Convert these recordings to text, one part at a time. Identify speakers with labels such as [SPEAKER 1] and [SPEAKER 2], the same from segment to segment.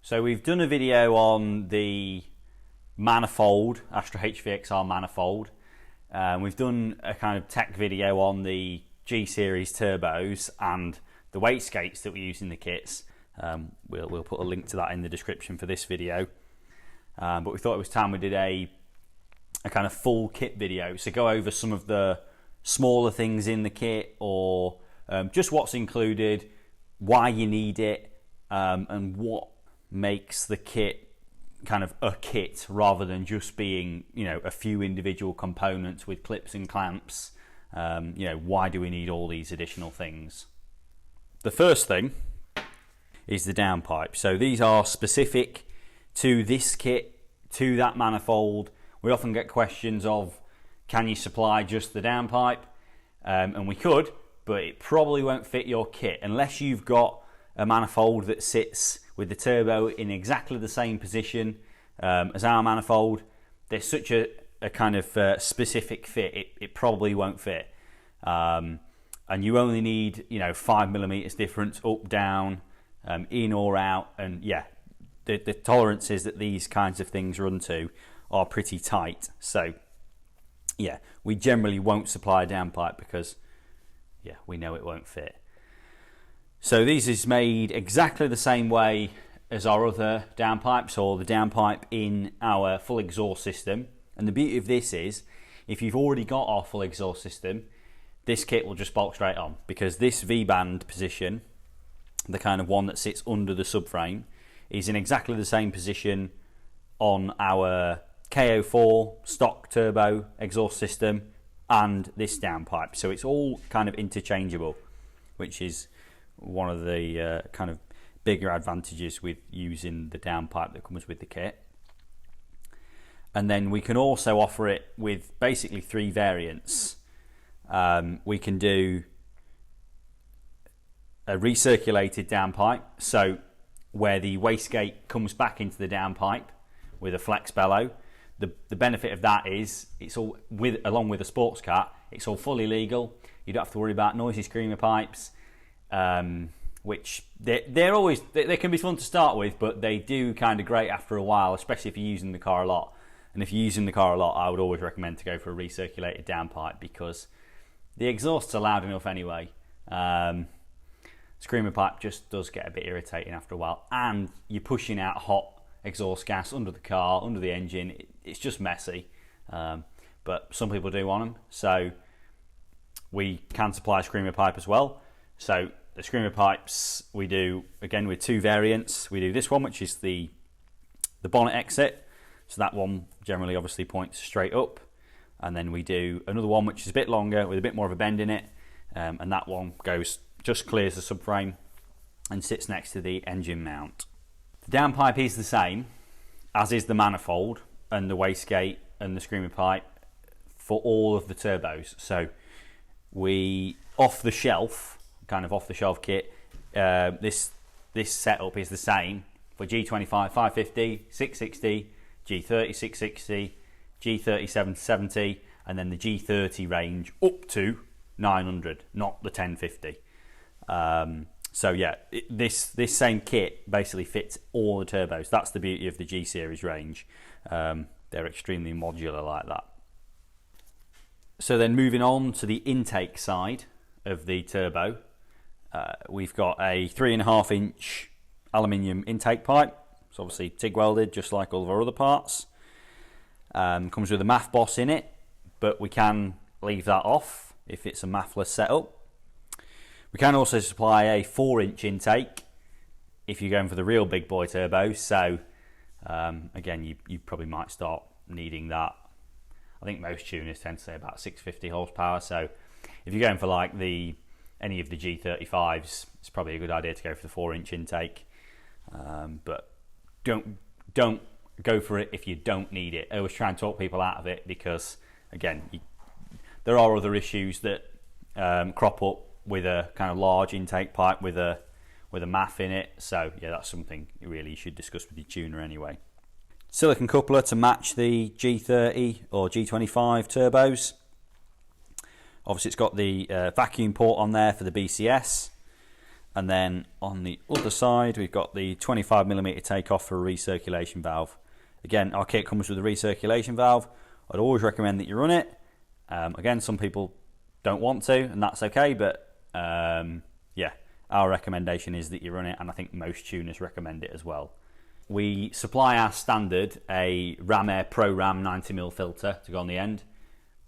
[SPEAKER 1] So we've done a video on the manifold, Astra VXR manifold. We've done a kind of tech video on the G-Series turbos and the wastegates that we use in the kits. We'll put a link to that in the description for this video. But we thought it was time we did a kind of full kit video. So go over some of the smaller things in the kit, or just what's included, why you need it, and what makes the kit kind of a kit rather than just being, you know, a few individual components with clips and clamps. You know, why do we need all these additional things? The first thing is the downpipe. So these are specific to this kit, to that manifold. We often get questions of, can you supply just the downpipe? And we could, but it probably won't fit your kit unless you've got a manifold that sits with the turbo in exactly the same position as our manifold. There's such a kind of specific fit, it probably won't fit. And you only need, you know, 5mm difference up, down, in or out, and yeah, the tolerances that these kinds of things run to are pretty tight. So yeah, we generally won't supply a downpipe because yeah, we know it won't fit. So these is made exactly the same way as our other downpipes, or the downpipe in our full exhaust system. And the beauty of this is, if you've already got our full exhaust system, this kit will just bolt straight on, because this V-band position, the kind of one that sits under the subframe, is in exactly the same position on our KO4 stock turbo exhaust system and this downpipe. So it's all kind of interchangeable, which is one of the kind of bigger advantages with using the downpipe that comes with the kit. And then we can also offer it with basically 3 variants. We can do a recirculated downpipe, so where the wastegate comes back into the downpipe with a flex bellow. The benefit of that is it's all along with a sports car, it's all fully legal. You don't have to worry about noisy screamer pipes, which they can be fun to start with, but they do kind of grate after a while, especially if you're using the car a lot. And if you're using the car a lot, I would always recommend to go for a recirculated downpipe, because the exhausts are loud enough anyway. Screamer pipe just does get a bit irritating after a while, and you're pushing out hot exhaust gas under the car, under the engine. It's just messy, but some people do want them, so we can supply a screamer pipe as well. So the screamer pipes we do again with 2 variants. We do this one, which is the bonnet exit, so that one generally obviously points straight up, and then we do another one which is a bit longer with a bit more of a bend in it, and that one just clears the subframe and sits next to the engine mount. The downpipe is the same as is the manifold and the wastegate and the screamer pipe for all of the turbos. So we off the shelf kit, this setup is the same for G25 550, 660, G30 660, G30 770, and then the G30 range up to 900, not the 1050. So yeah, this same kit basically fits all the turbos. That's the beauty of the G-Series range. They're extremely modular like that. So then moving on to the intake side of the turbo, we've got a 3.5 inch aluminium intake pipe. It's obviously TIG welded, just like all of our other parts. Comes with a MAF boss in it, but we can leave that off if it's a MAF-less setup. We can also supply a 4-inch intake if you're going for the real big boy turbos. So again, you probably might start needing that. I think most tuners tend to say about 650 horsepower. So if you're going for like any of the G35s, it's probably a good idea to go for the 4-inch intake. But don't go for it if you don't need it. I always try and talk people out of it, because again, there are other issues that crop up with a kind of large intake pipe with a MAF in it. So yeah, that's something you really should discuss with your tuner anyway. Silicon coupler to match the G30 or G25 turbos. Obviously it's got the vacuum port on there for the BCS. And then on the other side, we've got the 25mm takeoff for a recirculation valve. Again, our kit comes with a recirculation valve. I'd always recommend that you run it. Again, some people don't want to, and that's okay, but yeah, our recommendation is that you run it, and I think most tuners recommend it as well. We supply our standard a Ram Air Pro Ram 90mm filter to go on the end,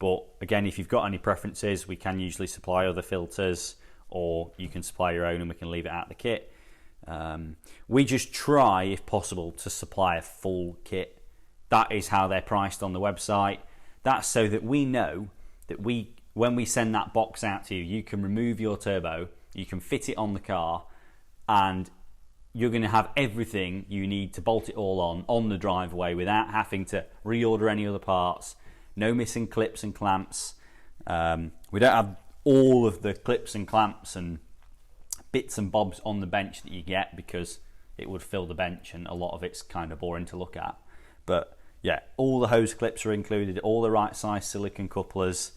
[SPEAKER 1] but again, if you've got any preferences, we can usually supply other filters, or you can supply your own and we can leave it out of the kit. We just try, if possible, to supply a full kit. That is how they're priced on the website. That's so that we know that when we send that box out to you, you can remove your turbo, you can fit it on the car, and you're going to have everything you need to bolt it all on the driveway without having to reorder any other parts. No missing clips and clamps. We don't have all of the clips and clamps and bits and bobs on the bench that you get, because it would fill the bench and a lot of it's kind of boring to look at. But yeah, all the hose clips are included, all the right size silicone couplers.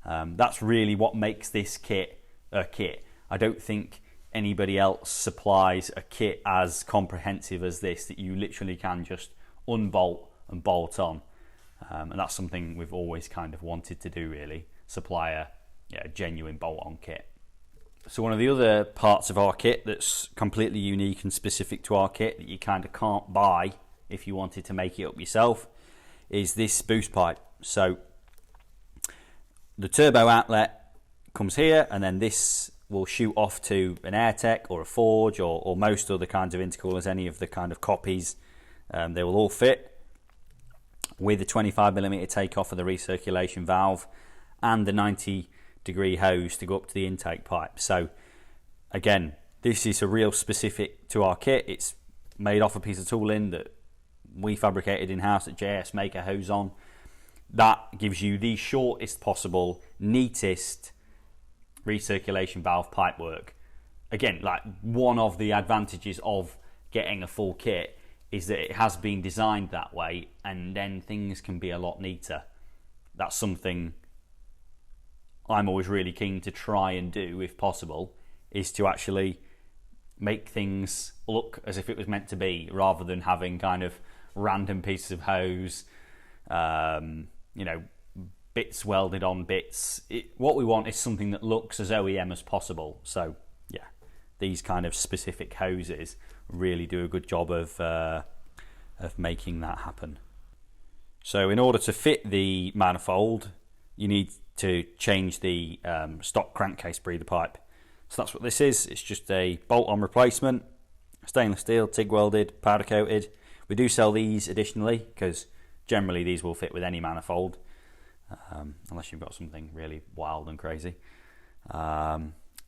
[SPEAKER 1] That's really what makes this kit a kit. I don't think anybody else supplies a kit as comprehensive as this, that you literally can just unbolt and bolt on. And that's something we've always kind of wanted to do, really, supply a genuine bolt-on kit. So one of the other parts of our kit that's completely unique and specific to our kit that you kind of can't buy if you wanted to make it up yourself is this boost pipe. So the turbo outlet comes here, and then this will shoot off to an AirTech or a Forge or most other kinds of intercoolers, any of the kind of copies. They will all fit with the 25mm takeoff of the recirculation valve and the 90-degree hose to go up to the intake pipe. So again, this is a real specific to our kit. It's made off a piece of tooling that we fabricated in-house at JS make a hose on. That gives you the shortest possible, neatest recirculation valve pipe work. Again, like, one of the advantages of getting a full kit is that it has been designed that way, and then things can be a lot neater. That's something I'm always really keen to try and do, if possible, is to actually make things look as if it was meant to be, rather than having kind of random pieces of hose, bits welded on bits. What we want is something that looks as OEM as possible. So yeah, these kind of specific hoses really do a good job of making that happen. So in order to fit the manifold, you need to change the stock crankcase breather pipe. So that's what this is. It's just a bolt-on replacement, stainless steel, TIG welded, powder coated. We do sell these additionally, because generally these will fit with any manifold, unless you've got something really wild and crazy.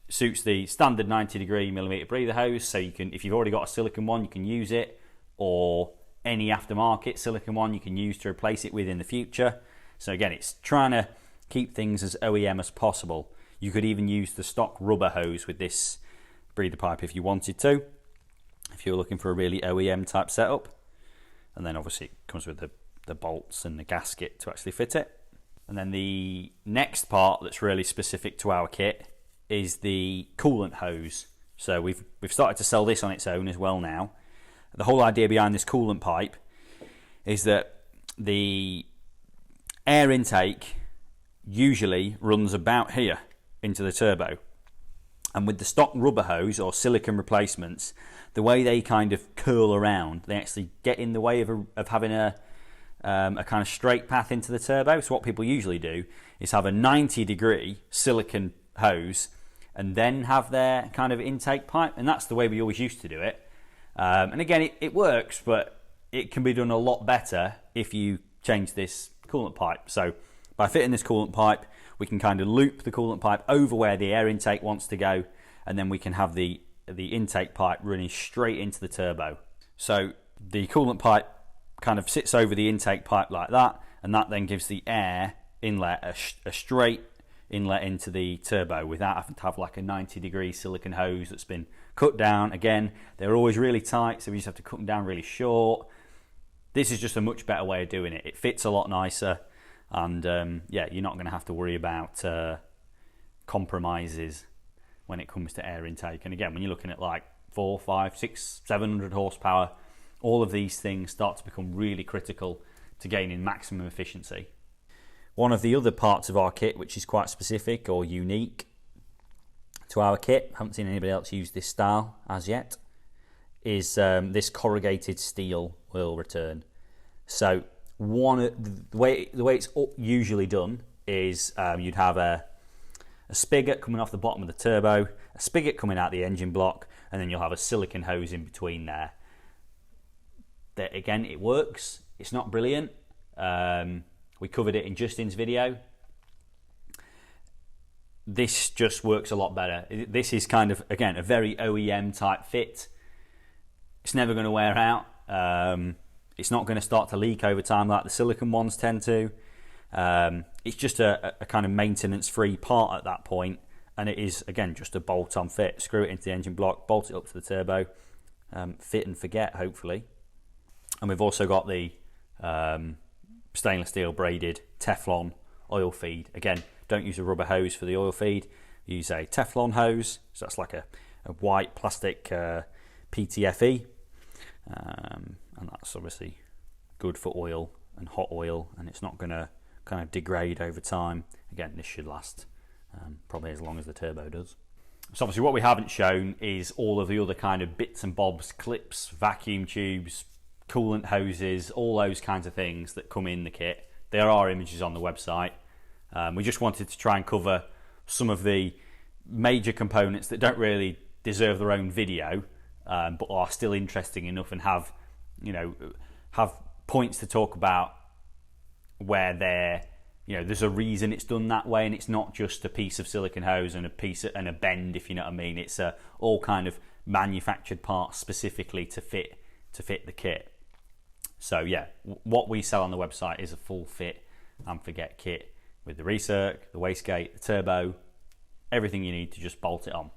[SPEAKER 1] Suits the standard 90mm breather hose, so you can, if you've already got a silicone one, you can use it, or any aftermarket silicone one you can use to replace it with in the future. So again, it's trying to keep things as OEM as possible. You could even use the stock rubber hose with this breather pipe if you wanted to, if you're looking for a really OEM type setup. And then obviously it comes with the bolts and the gasket to actually fit it. And then the next part that's really specific to our kit is the coolant hose. So we've started to sell this on its own as well now. The whole idea behind this coolant pipe is that the air intake usually runs about here into the turbo, and with the stock rubber hose or silicone replacements, the way they kind of curl around, they actually get in the way of having a kind of straight path into the turbo. So what people usually do is have a 90-degree silicone hose and then have their kind of intake pipe, and that's the way we always used to do it. And again, it works, but it can be done a lot better if you change this coolant pipe. So by fitting this coolant pipe, we can kind of loop the coolant pipe over where the air intake wants to go, and then we can have the intake pipe running straight into the turbo. So the coolant pipe kind of sits over the intake pipe like that, and that then gives the air inlet a straight inlet into the turbo without having to have like a 90-degree silicone hose that's been cut down. Again, they're always really tight, so we just have to cut them down really short. This is just a much better way of doing it. It fits a lot nicer, and yeah, you're not going to have to worry about compromises when it comes to air intake. And again, when you're looking at like 4, 5, 6, 700 horsepower, all of these things start to become really critical to gaining maximum efficiency. One of the other parts of our kit, which is quite specific or unique to our kit, I haven't seen anybody else use this style as yet, is this corrugated steel oil return. So the way it's usually done is you'd have a spigot coming off the bottom of the turbo, a spigot coming out the engine block, and then you'll have a silicone hose in between there. Again, it works. It's not brilliant. We covered it in Justin's video. This just works a lot better. This is kind of, again, a very OEM type fit. It's never going to wear out. It's not going to start to leak over time like the silicone ones tend to. It's just a kind of maintenance-free part at that point, and it is, again, just a bolt-on fit. Screw it into the engine block, bolt it up to the turbo, fit and forget, hopefully. And we've also got the stainless steel braided Teflon oil feed. Again, don't use a rubber hose for the oil feed. Use a Teflon hose. So that's like a white plastic PTFE. And that's obviously good for oil and hot oil, and it's not going to kind of degrade over time. Again, this should last probably as long as the turbo does. So obviously what we haven't shown is all of the other kind of bits and bobs, clips, vacuum tubes, coolant hoses, all those kinds of things that come in the kit. There are images on the website. We just wanted to try and cover some of the major components that don't really deserve their own video, but are still interesting enough and have points to talk about where there's a reason it's done that way, and it's not just a piece of silicone hose and a bend, if you know what I mean. It's all kind of manufactured parts specifically to fit the kit. So yeah, what we sell on the website is a full fit and forget kit with the recirc, the wastegate, the turbo, everything you need to just bolt it on.